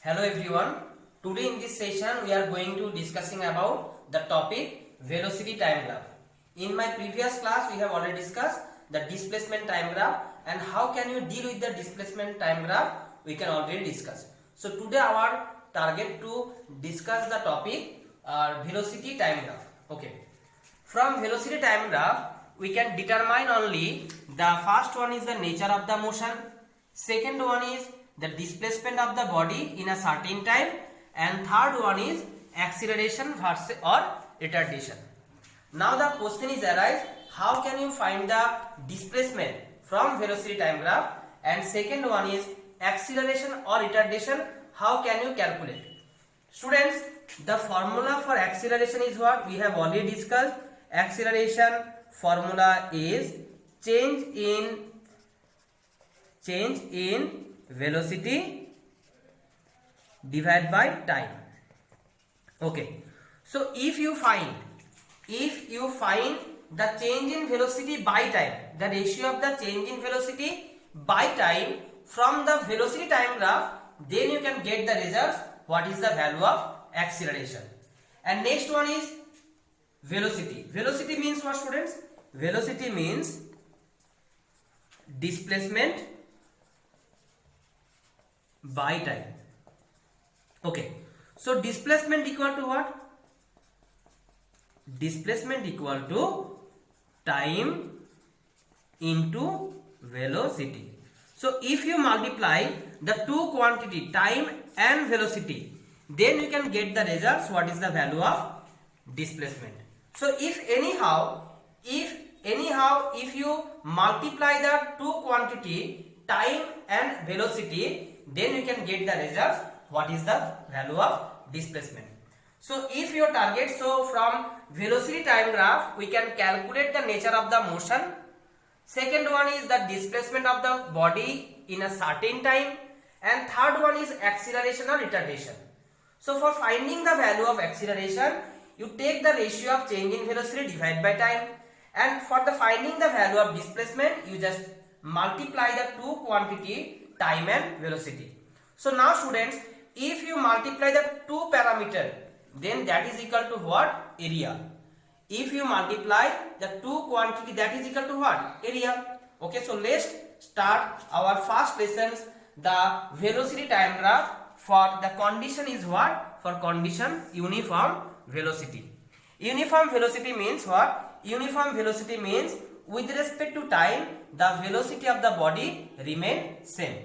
Hello everyone. Today in this session we are going to discussing about the topic velocity time graph. In my previous class we have already discussed the displacement time graph and how can you deal with the displacement time graph we can already discuss. So today our target to discuss the topic velocity time graph. Okay. From velocity time graph we can determine only the first one is the nature of the motion, second one is the displacement of the body in a certain time, and third one is acceleration versus or retardation. Now the question is arise, how can you find the displacement from velocity time graph, and second one is acceleration or retardation, how can you calculate? Students, the formula for acceleration is what we have already discussed. Acceleration formula is change in velocity divided by time. Okay, so if you find the change in velocity by time, the ratio of the change in velocity by time from the velocity time graph, then you can get the results what is the value of acceleration. And next one is velocity. Velocity means what, students? Velocity means displacement by time. Okay, so displacement equal to what? Displacement equal to time into velocity. So if you multiply the two quantity time and velocity, then you can get the results what is the value of displacement. So if anyhow if you multiply the two quantity time and velocity, then you can get the results what is the value of displacement. So if your target, so from velocity time graph we can calculate the nature of the motion, second one is the displacement of the body in a certain time, and third one is acceleration or retardation. So for finding the value of acceleration, you take the ratio of change in velocity divided by time, and for the finding the value of displacement you just multiply the two quantity time and velocity. So now students, if you multiply the two parameter, then that is equal to what? Area. If you multiply the two quantity, that is equal to what? Area. Okay, so let's start our first lessons, the velocity time graph. For the condition is what? For condition uniform velocity. Uniform velocity means what? Uniform velocity means with respect to time the velocity of the body remain same.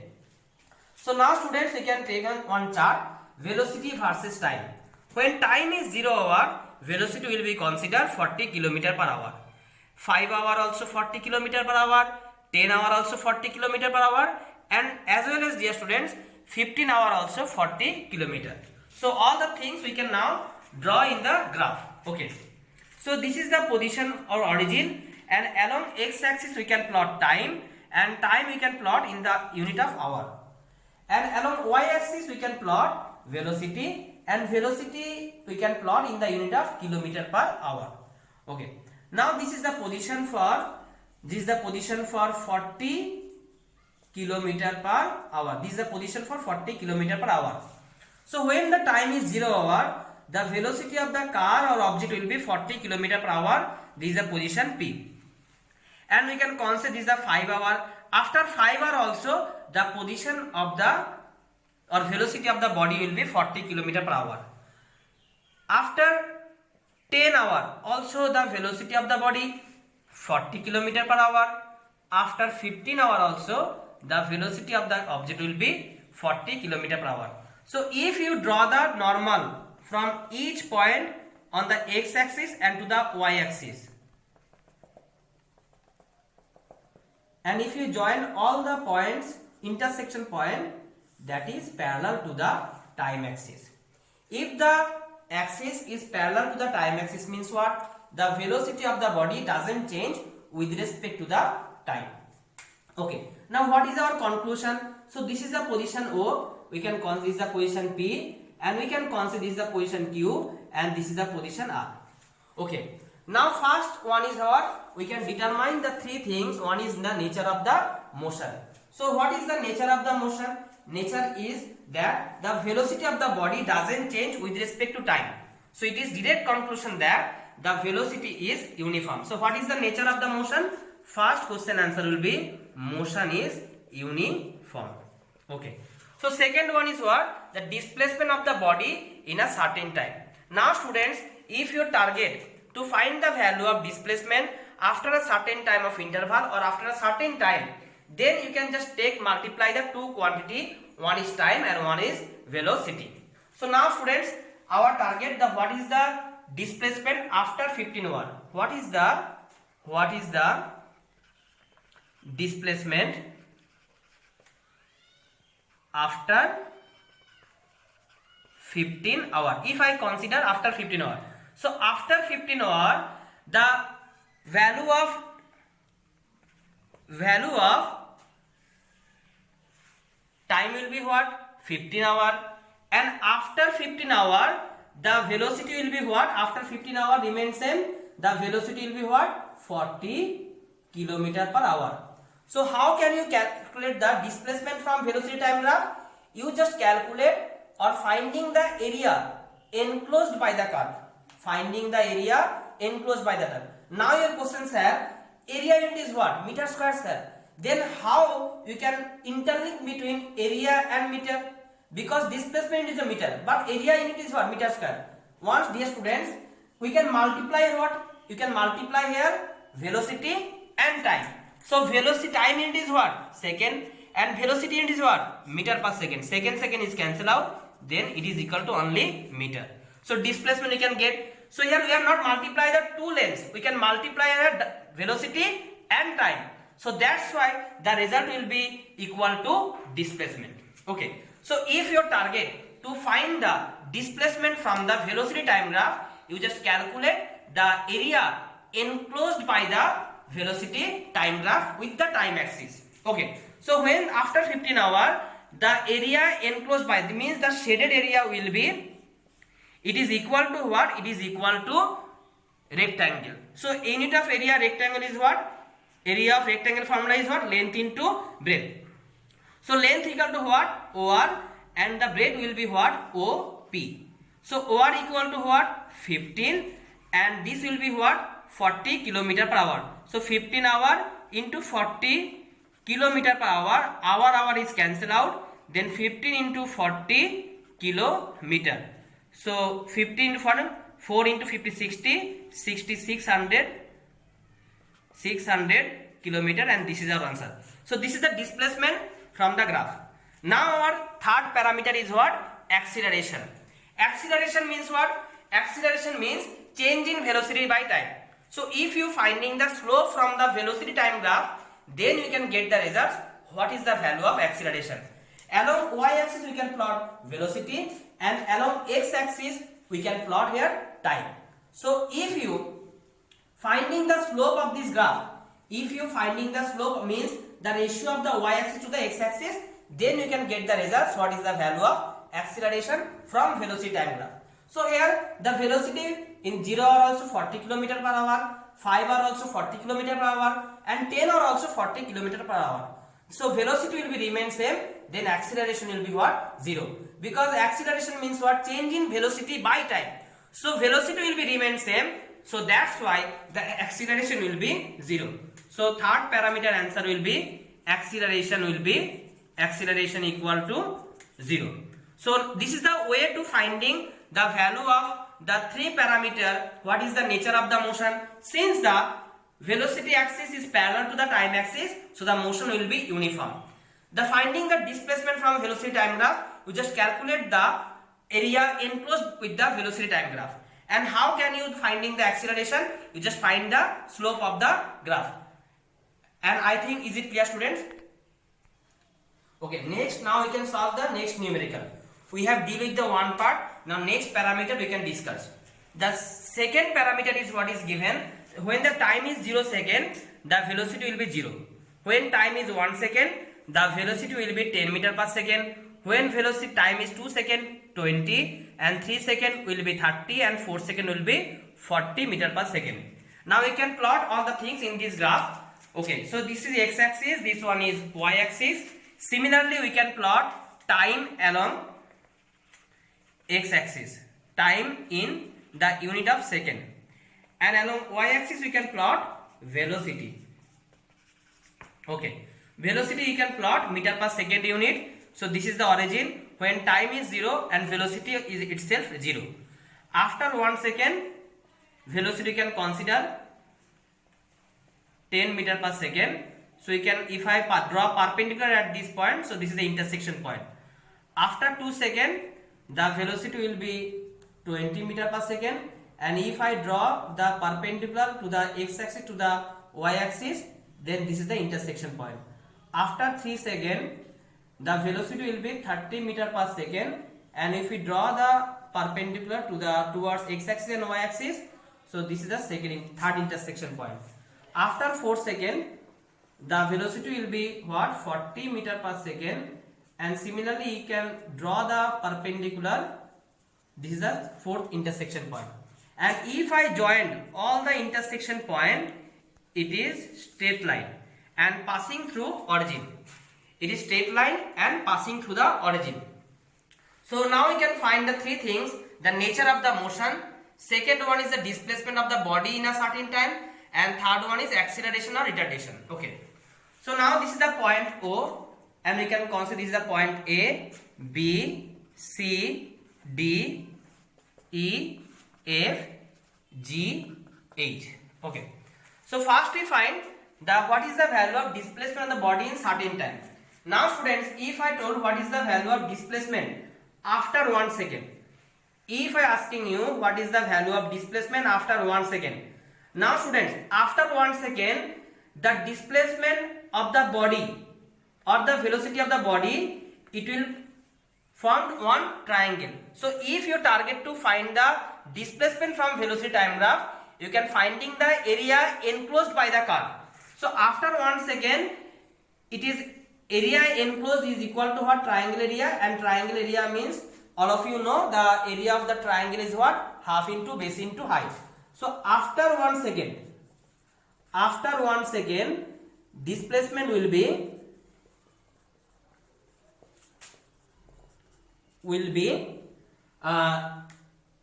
So now students, we can take on one chart, velocity versus time. When time is 0 hour, velocity will be considered 40 km per hour. 5 hour also 40 km per hour, 10 hour also 40 km per hour, and as well as dear students, 15 hour also 40 km. So all the things we can now draw in the graph. Okay. So this is the position or origin, and along x-axis we can plot time, and time we can plot in the unit of hour. And along y-axis we can plot velocity, and velocity we can plot in the unit of kilometer per hour. Okay. Now this is the position for 40 kilometer per hour. This is the position for 40 kilometer per hour. So when the time is 0 hour, the velocity of the car or object will be 40 kilometer per hour. This is the position P. And we can consider this is the 5 hour. After 5 hour also, the position of the or velocity of the body will be 40 km per hour. After 10 hour also the velocity of the body 40 km per hour. After 15 hour also the velocity of the object will be 40 km per hour. So if you draw the normal from each point on the x-axis and to the y-axis, and if you join all the points, intersection point, that is parallel to the time axis. If the axis is parallel to the time axis means what? The velocity of the body doesn't change with respect to the time. Okay. Now what is our conclusion? So this is the position O, we can consider this is the position P, and we can consider this is the position Q, and this is the position R. Okay. Now first one is what? We can determine the three things. One is the nature of the motion. So what is the nature of the motion? nature is that the velocity of the body doesn't change with respect to time. So it is direct conclusion that the velocity is uniform. So what is the nature of the motion? First question answer will be motion is uniform. Okay. So second one is what? The displacement of the body in a certain time. Now students, if your target to find the value of displacement after a certain time of interval or after a certain time, then you can just multiply the two quantity, one is time and one is velocity. So now students, our target, the what is the displacement after 15 hour? What is the displacement after 15 hour? If I consider after 15 hour, so after 15 hour, the value of time will be what? 15 hour, and after 15 hour the velocity will be what? After 15 hour remains same, the velocity will be what? 40 km per hour. So how can you calculate the displacement from velocity time graph? You just calculate or finding the area enclosed by the curve. Finding the area enclosed by the curve. Now your question, sir, area unit is what? Meter square, sir. Then how you can interlink between area and meter? Because displacement is a meter, but area unit is what? Meter square. Once, dear students, we can multiply what? You can multiply here velocity and time. So velocity time unit is what? Second, and velocity unit is what? Meter per second. Second is cancel out, then it is equal to only meter. So displacement we can get. So here we have not multiplied the two lengths. We can multiply the velocity and time. So that's why the result will be equal to displacement. Okay. So if your target to find the displacement from the velocity time graph, you just calculate the area enclosed by the velocity time graph with the time axis. Okay. So when after 15 hour, the area enclosed by, means the shaded area will be, it is equal to what? It is equal to rectangle. So unit of area rectangle is what? Area of rectangle formula is what? Length into breadth. So length equal to what? OR, and the breadth will be what? OP. So OR equal to what? 15, and this will be what? 40 km per hour. So 15 hour into 40 km per hour. Hour is cancelled out. Then 15 into 40 kilometer. So 15 into 4 into 50, 60, 600 kilometer, and this is our answer. So this is the displacement from the graph. Now our third parameter is what? Acceleration. Acceleration means what? Acceleration means change in velocity by time. So if you finding the slope from the velocity time graph, then you can get the results. What is the value of acceleration? Along y-axis we can plot velocity, and along x-axis we can plot here time. So if you finding the slope of this graph, if you finding the slope means the ratio of the y-axis to the x-axis, then you can get the results. What is the value of acceleration from velocity time graph? So here the velocity in 0 hour also 40 km per hour, 5 hour also 40 km per hour, and 10 hour also 40 km per hour. So velocity will be remain same, then acceleration will be what? 0. Because acceleration means what? Change in velocity by time. So velocity will be remain same. So that's why the acceleration will be 0. So third parameter answer will be acceleration equal to 0. So this is the way to finding the value of the three parameter. What is the nature of the motion? Since the velocity axis is parallel to the time axis, so the motion will be uniform. The finding the displacement from velocity time graph, you just calculate the area enclosed with the velocity time graph. And how can you finding the acceleration? You just find the slope of the graph. And I think, is it clear, students? Okay, next, now we can solve the next numerical. We have deal with the one part. Now next parameter we can discuss. The second parameter is what is given. When the time is 0 second, the velocity will be 0. When time is 1 second, the velocity will be 10 meter per second. When velocity time is 2 second, 20, and 3 second will be 30, and 4 second will be 40 meter per second. Now we can plot all the things in this graph. Okay, so this is x-axis, this one is y-axis. Similarly, we can plot time along x-axis, time in the unit of second, and along y-axis we can plot velocity. Okay, velocity you can plot meter per second unit. So this is the origin when time is 0 and velocity is itself 0. After 1 second, velocity you can consider 10 meter per second. So you can, if I draw perpendicular at this point, so this is the intersection point. After 2 seconds, the velocity will be 20 meter per second, and if I draw the perpendicular to the x-axis to the y-axis, then this is the intersection point. After 3 seconds, the velocity will be 30 meter per second, and if we draw the perpendicular to the towards x-axis and y-axis, so this is the third intersection point. After 4 seconds, the velocity will be what? 40 meter per second, and similarly you can draw the perpendicular. This is the fourth intersection point. And if I join all the intersection point, it is straight line and passing through origin. It is straight line and passing through the origin. So now we can find the three things: the nature of the motion, second one is the displacement of the body in a certain time, and third one is acceleration or retardation. Okay, so now this is the point O, and we can consider this is the point A, B, C, D, E, F, G, H. Okay, so first we find what is the value of displacement of the body in certain time. Now students, if I told what is the value of displacement after 1 second, if I asking you what is the value of displacement after 1 second. Now students, after 1 second, the displacement of the body or the velocity of the body, it will form one triangle. So if you target to find the displacement from velocity time graph, you can finding the area enclosed by the curve. So after 1 second, it is area enclosed is equal to what? Triangle area, and triangle area means, all of you know, the area of the triangle is what? Half into base into height. So after 1 second, displacement will be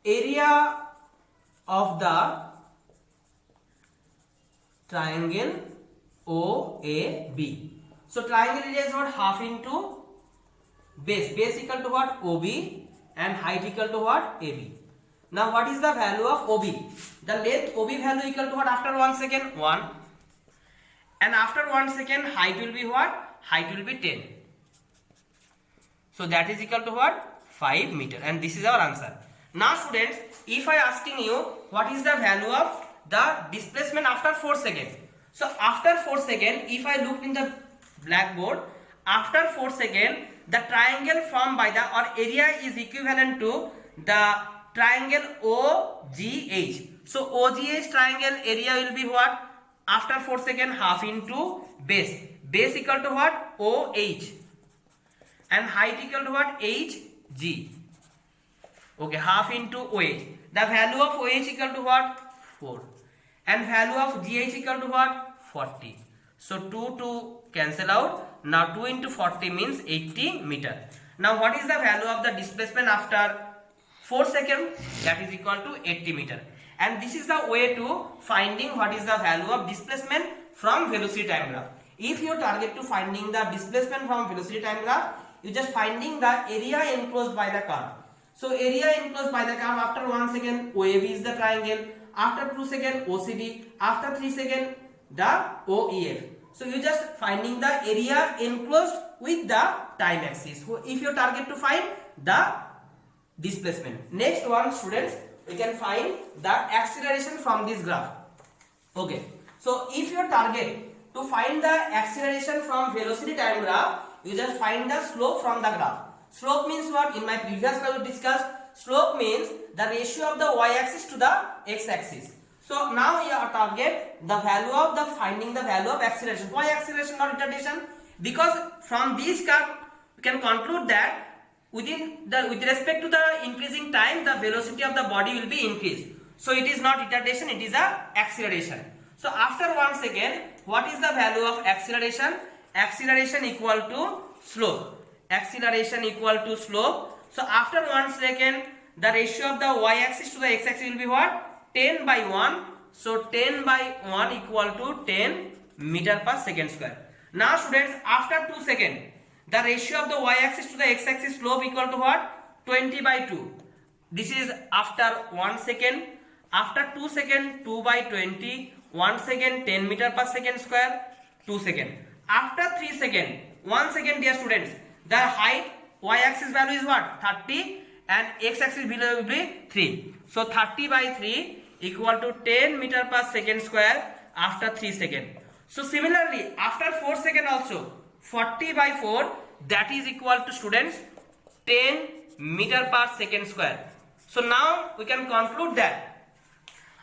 area of the triangle OAB. So triangle area is what? Half into base. Base equal to what? OB, and height equal to what? AB. Now what is the value of OB? The length OB value equal to what after 1 second? 1. And after 1 second, height will be what? Height will be 10. So that is equal to what? 5 meter. And this is our answer. Now students, if I asking you what is the value of the displacement after 4 seconds. So after 4 seconds, if I look in the blackboard, after 4 seconds, the triangle formed by the or area is equivalent to the triangle OGH. So OGH triangle area will be what? After 4 seconds, half into base. Base equal to what? OH. And height equal to what? HG. Okay, half into OH. The value of OH equal to what? 4. And value of GH equal to what? 40. So 2 cancel out. Now 2 into 40 means 80 meter. Now what is the value of the displacement after 4 seconds? That is equal to 80 meter. And this is the way to finding what is the value of displacement from velocity time graph. If you target to finding the displacement from velocity time graph, you just finding the area enclosed by the curve. So area enclosed by the curve after 1 second, OAB is the triangle. After 2 seconds, OCD. After 3 seconds, the OEF. So you just finding the area enclosed with the time axis. So if you target to find the displacement. Next one, students, we can find the acceleration from this graph. Okay. So if you target to find the acceleration from velocity time graph, you just find the slope from the graph. Slope means what? In my previous class we discussed, slope means the ratio of the y-axis to the x-axis. So now you target the value of the finding the value of acceleration. Why acceleration or retardation? Because from this curve we can conclude that with respect to the increasing time, the velocity of the body will be increased. So it is not retardation, it is a acceleration. So after 1 second, what is the value of acceleration? Acceleration equal to slope. acceleration equal to slope. So after 1 second, the ratio of the y-axis to the x-axis will be what? 10 by 1. So 10 by 1 equal to 10 meter per second square. Now students, after 2 seconds, the ratio of the y-axis to the x-axis slope equal to what? 20 by 2. This is after 1 second. After 2 seconds, 2 by 20. 1 second, 10 meter per second square. 2 seconds. After 3 seconds, 1 second dear students, the height y-axis value is what? 30 and x-axis value will be 3. So 30 by 3 equal to 10 meter per second square after 3 seconds. So similarly, after 4 seconds also, 40 by 4, that is equal to students 10 meter per second square. So now we can conclude that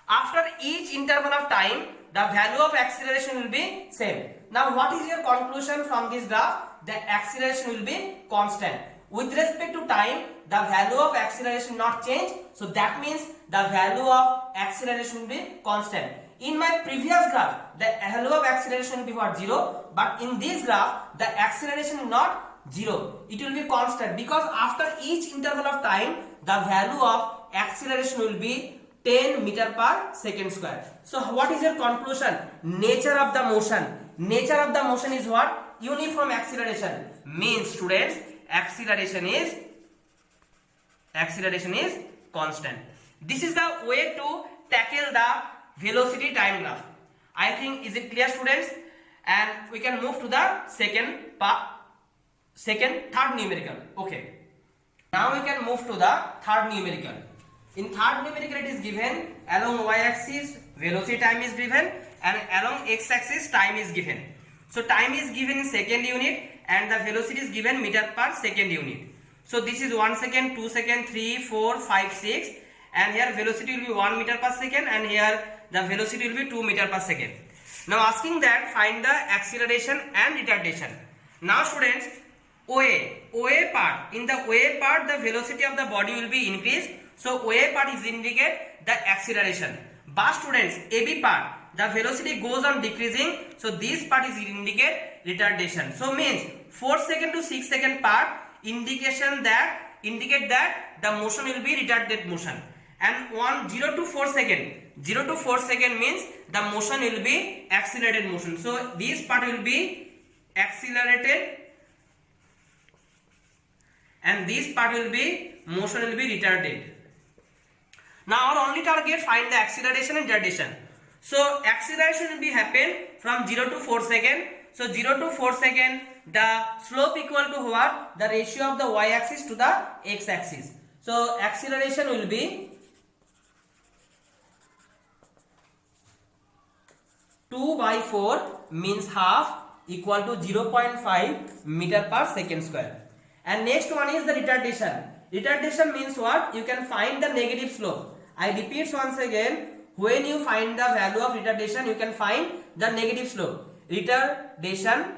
after each interval of time, the value of acceleration will be same. Now what is your conclusion from this graph? The acceleration will be constant. With respect to time, the value of acceleration not change. So that means the value of acceleration will be constant. In my previous graph, the value of acceleration will be what? 0. But in this graph, the acceleration is not 0. It will be constant because after each interval of time, the value of acceleration will be 10 meter per second square. So what is your conclusion? Nature of the motion. Nature of the motion is what? Uniform acceleration. Means students, acceleration is constant. This is the way to tackle the velocity time graph. I think, is it clear students? And we can move to the third numerical. Okay. Now we can move to the third numerical. In third numerical it is given along y-axis velocity time is given and along x-axis time is given. So time is given in second unit and the velocity is given meter per second unit. So this is 1 second, 2 second, 3, 4, 5, 6 and here velocity will be 1 meter per second and here the velocity will be 2 meter per second. Now asking that find the acceleration and retardation. Now students, OA part, in the OA part the velocity of the body will be increased. So OA part is indicate the acceleration. But students, AB part, the velocity goes on decreasing. So this part is indicate retardation. So means 4 second to 6 second part indicate that the motion will be retarded motion. And 0 to 4 second means the motion will be accelerated motion. So this part will be accelerated and this part will be motion will be retarded. Now our only target find the acceleration and retardation. So acceleration will be happen from 0 to 4 second. So 0 to 4 second the slope equal to what? The ratio of the y-axis to the x-axis. So acceleration will be 2 by 4 means half equal to 0.5 meter per second square. And next one is the retardation. Retardation means what? You can find the negative slope. I repeat once again, when you find the value of retardation, you can find the negative slope. Retardation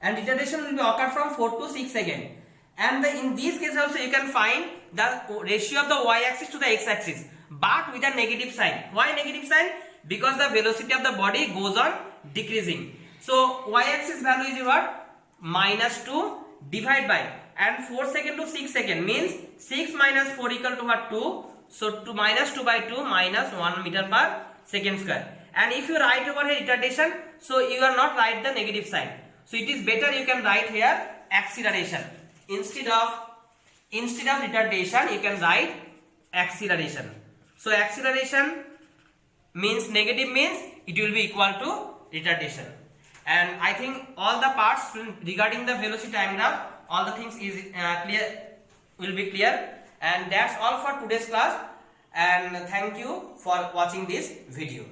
will be occur from 4 to 6 seconds. And in this case also you can find the ratio of the y-axis to the x-axis, but with a negative sign. Why negative sign? Because the velocity of the body goes on decreasing. So y-axis value is what? -2 divided by, and 4 second to 6 second means 6 minus 4 equal to what? 2. So -2 by 2 minus 1 meter per second square. And if you write over here retardation, so you are not write the negative sign. So it is better you can write here acceleration. Instead of retardation, you can write acceleration. So acceleration means negative means it will be equal to retardation. And I think all the parts regarding the velocity time graph, all the things is will be clear. And that's all for today's class. And thank you for watching this video.